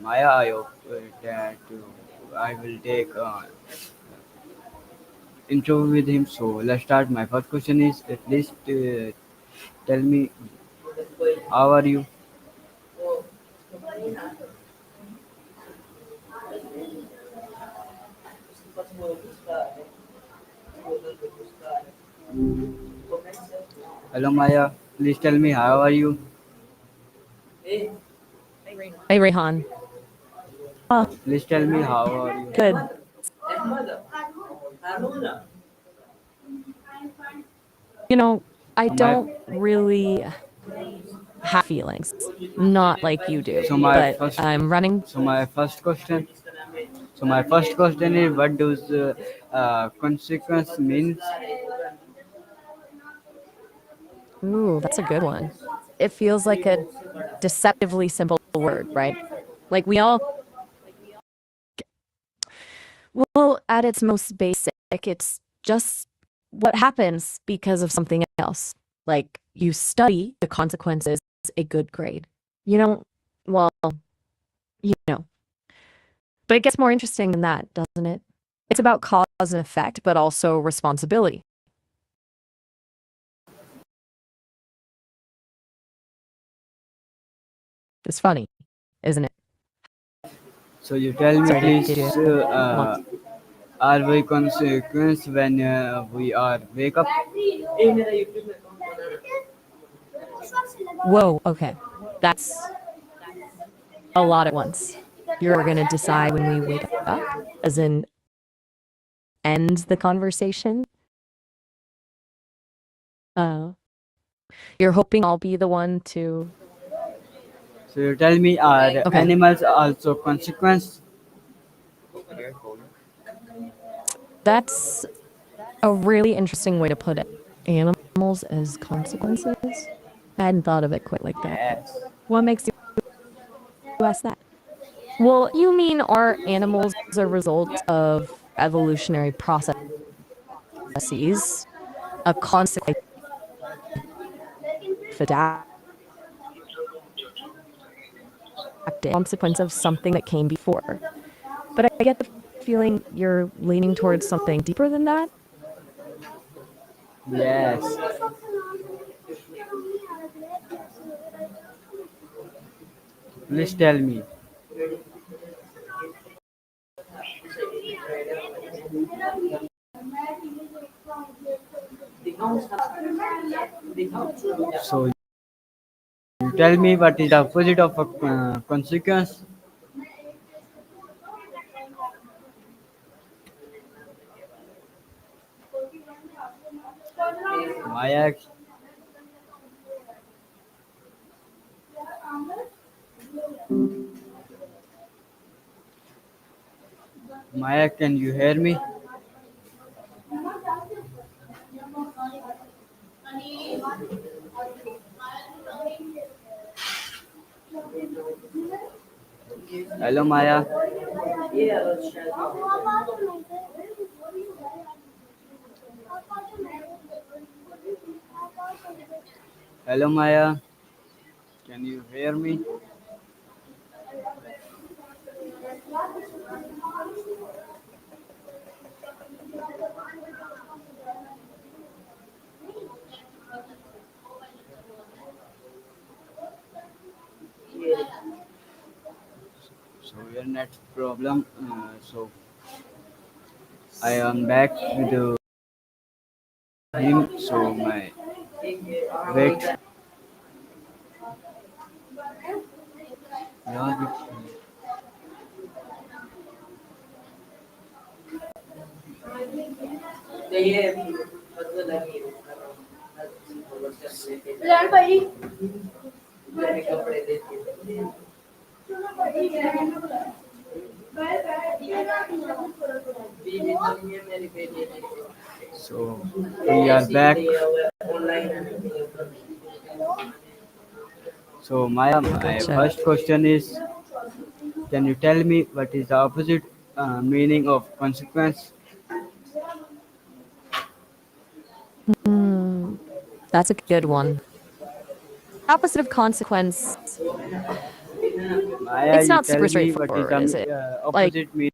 Maya, I hope that I will take interview with him. So let's start. My first question is at least tell me how are you? Hello Maya, please tell me how are you? Hey, Rehan. Please tell me how are you? Good. You know, I So my don't really have feelings, not like you do, so my but first I'm running. so my first question is what does consequence means? Ooh, that's a good one. It feels like a deceptively simple word, right? Like we all, well, at its most basic, it's just what happens because of something else. Like you study the consequences, a good grade. You don't, well, you know, but it gets more interesting than that, doesn't it? It's about cause and effect, but also responsibility. It's funny, isn't it? So you tell me Sorry, please, did you want? are we consequence when we are wake up? Whoa, okay. That's a lot at once. You're going to decide when we wake up, as in end the conversation. Uh, you're hoping I'll be the one to. So you tell me are Okay, animals also consequence? that's a really interesting way to put it. Animals as consequences? I hadn't thought of it quite like that. Yes. What makes you ask that? Well, you mean are animals a result of evolutionary processes, a consequence of adapting, consequence of something that came before? But I get the feeling you're leaning towards something deeper than that. Yes. Please tell me. So you tell me what is the opposite of a consequence? Maya, Maya, can you hear me? Hello Maya. Hello Maya. Can you hear me? So your net problem. So I am back with him. So my wait. यार, So we are back. So Maya, my Gotcha. first question is, can you tell me what is the opposite meaning of consequence? Hmm, that's a good one. Opposite of consequence. Maya, It's you not tell super me what is the straightforward, is it? Like, opposite meaning.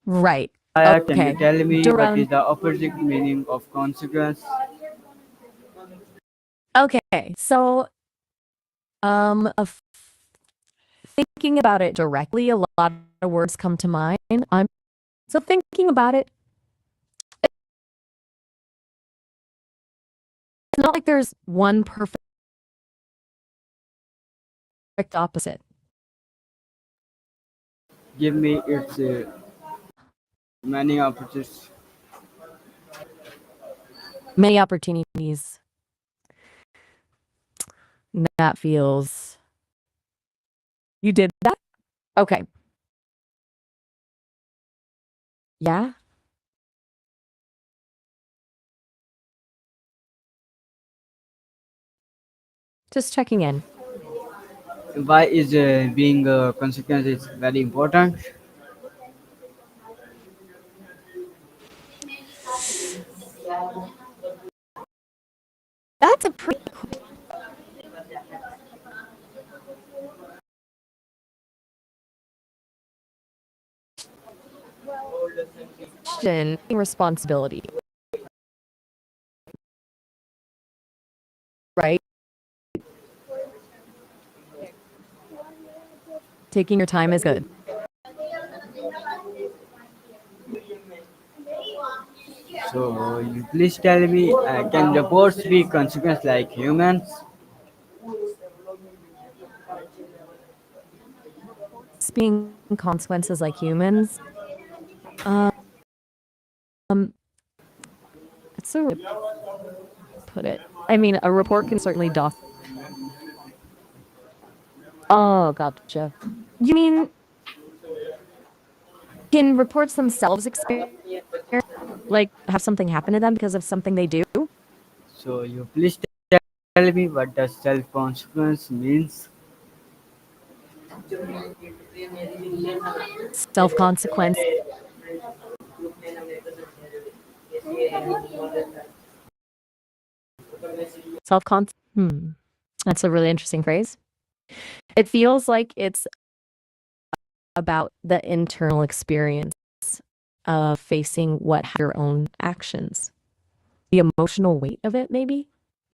right. Maya, can you Okay. tell me what is Durand. the opposite meaning of consequence? Okay. So, of thinking about it directly, a lot of words come to mind. I'm so thinking about it. It's not like there's one perfect opposite. Give me its many opposites. Many opportunities. That feels. You did that? Okay. Yeah. Just checking in. Why is being a consequence is very important? That's a pretty question. Responsibility, right? Taking your time is good. So you please tell me, can robots be consequence like humans? Being consequences like humans. Um, that's a way to put it. I mean, a report can certainly doc. Oh, gotcha. You mean can reports themselves experience like have something happen to them because of something they do? So you please tell me what does self consequence means? Self consequence. Self con. That's a really interesting phrase. It feels like it's about the internal experience of facing your own actions, the emotional weight of it, maybe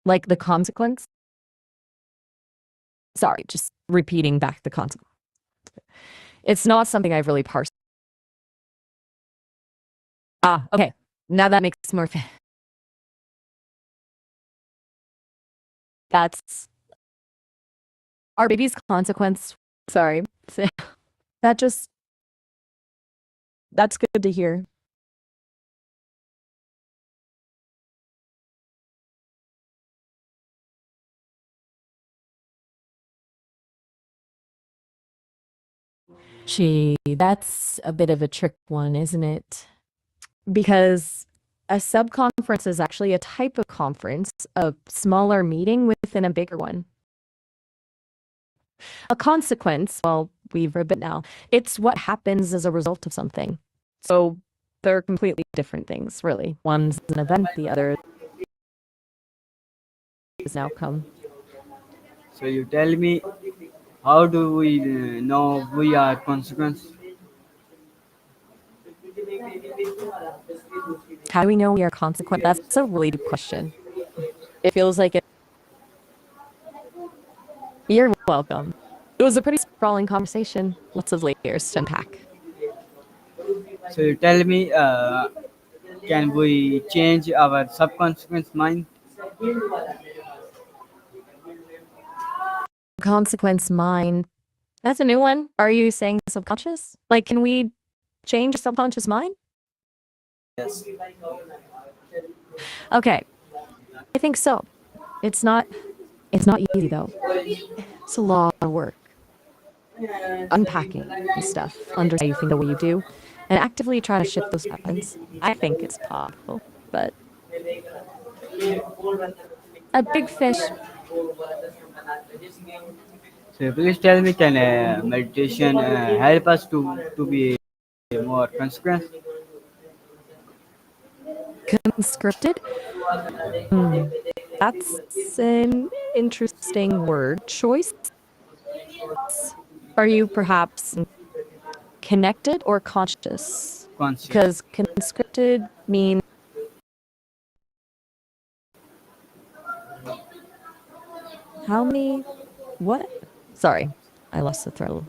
like the consequence. Sorry, just repeating back the consequence. It's not something I've really parsed. Ah, okay. Now that makes more. That's our baby's consequence. Sorry. That just, that's good to hear. That's a bit of a trick one, isn't it? Because a subconference is actually a type of conference, a smaller meeting within a bigger one. A consequence, well, we've read it now. It's what happens as a result of something. So they're completely different things, really. One's an event, the other is an outcome. So you tell me, how do we know we are consequence? How do we know we are consequent? That's a really deep question. It feels like you're welcome. It was a pretty sprawling conversation, lots of layers to unpack. So you tell me, can we change our subconscious mind? Consequence mind. That's a new one. Are you saying subconscious? Like, can we change subconscious mind? Yes. Okay, I think so. It's not. It's not easy though. It's a lot of work. Unpacking stuff, understand how you think the way you do, and actively try to shift those patterns. I think it's possible, but a big fish. So please tell me, can meditation help us to be more consequent? Conscripted. Hmm. That's an interesting word choice. Are you perhaps connected or conscious? Conscious. Because conscripted means how many? What? Sorry, I lost the thread.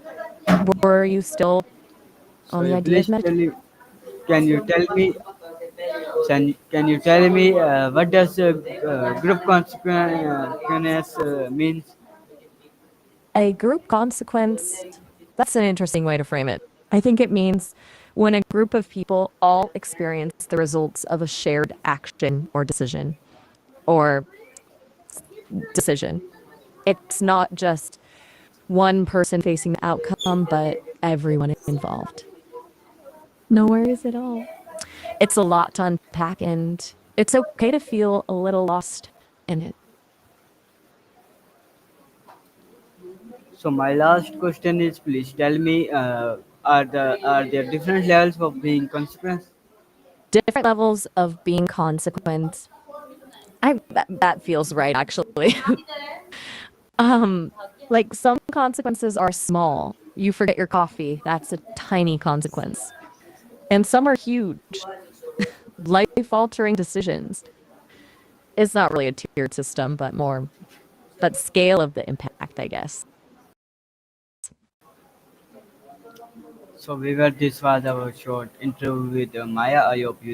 Were you still So on the idea of please meditation? can you tell me, can you tell me what does group consequence means? A group consequence, that's an interesting way to frame it. I think it means when a group of people all experience the results of a shared action or decision. It's not just one person facing the outcome, but everyone involved. No worries at all. It's a lot to unpack, and it's okay to feel a little lost in it. So my last question is, please tell me, are there different levels of being consequence? Different levels of being consequent. That feels right, actually. um, like some consequences are small. You forget your coffee. That's a tiny consequence. And some are huge, life-altering decisions. It's not really a tiered system, but more but scale of the impact, I guess. So we were this was our short interview with Maya. I hope you